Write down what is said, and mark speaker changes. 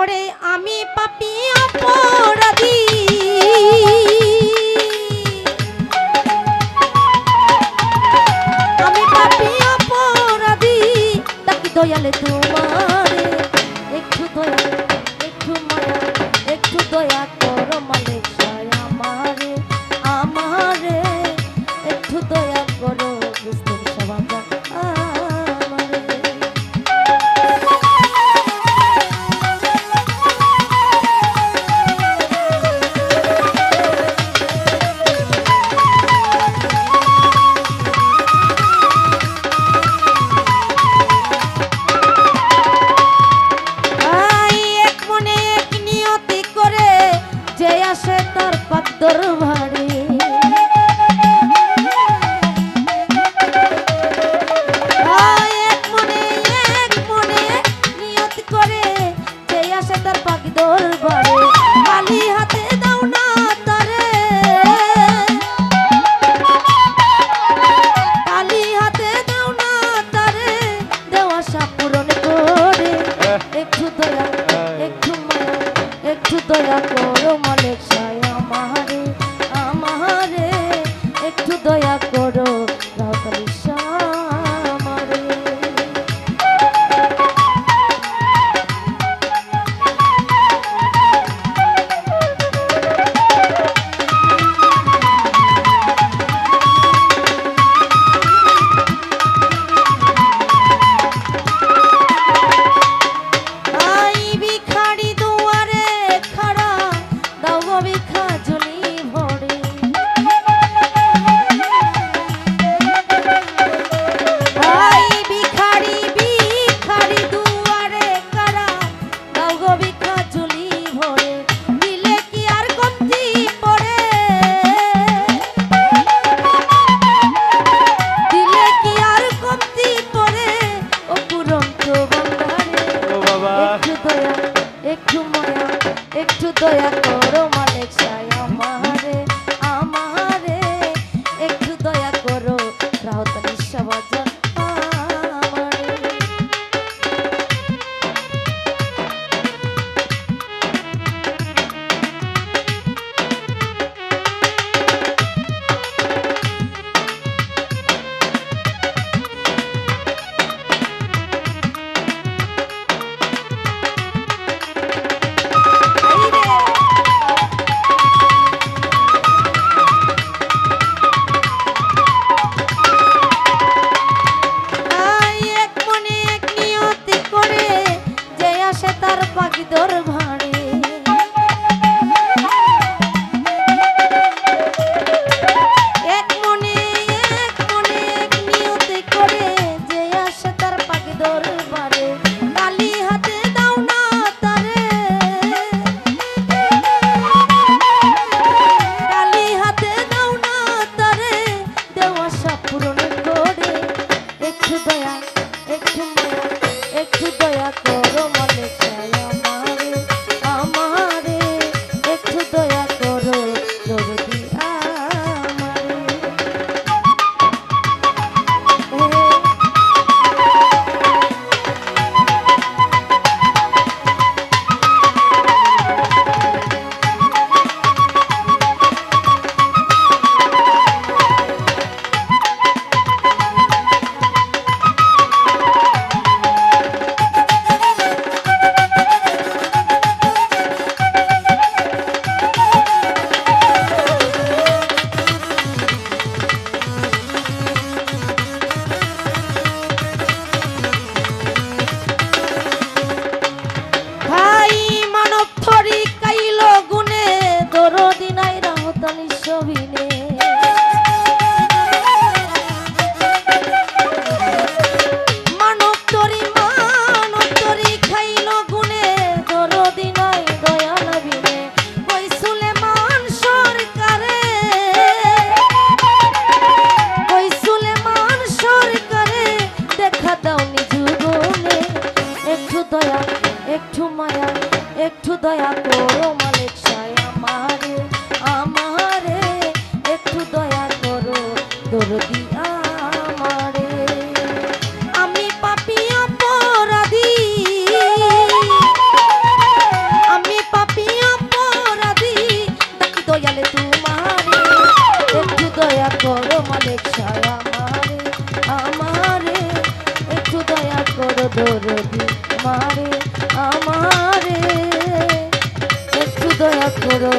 Speaker 1: ওরে আমি পাপী অপরাধী, আমি পাপী অপরাধী, তাকি দয়ালে তোমারে একটু দয়া, একটু মায়া, একটু দয়া করো মালিক সায় আমারে, আমারে একটু দয়া করো বুঝতে সবাই আমারে। আসে তার পাক দরবারে, এক মনে নিয়ত করে যে আসে তার পাক দরবারে, খালি হাতে দাও না তারে, খালি হাতে দাও না তারে, দেওয়া আশা পূরণ করে একটু দয়া, একটু মায়া, একটু দয়া করো মালিক সায় আমারে, আমারে একটু দয়া করো রাহতালি আমারে। একটু দয়া করো মালিক সায় আমারে, আমারে একটু দয়া করো রাহতালি সবাজন আমারে। পাখি দরবারে, এক মনে এক নিয়তে করে যে আসে তার পাখি দরবারে, খালি হাতে দাও না তারে, খালি হাতে দাও না তারে, দেওয়া আশা পূরণ করে একটু দয়া, একটু মায়া, একটু দয়া করো মালিক সায় আমারে, আমারে একটু দয়া করো দরদি আমারে। একটু দয়া করো মালিক সায় আমারে, আমারে একটু দয়া করো দরদি আমারে। আমি পাপী অপরাধী, গেলে তোমারে, একটু দয়া করো মালিক সাহেব আমারে, আমারে একটু দয়া করো দরদি আমারে, আমারে একটু দয়া করো।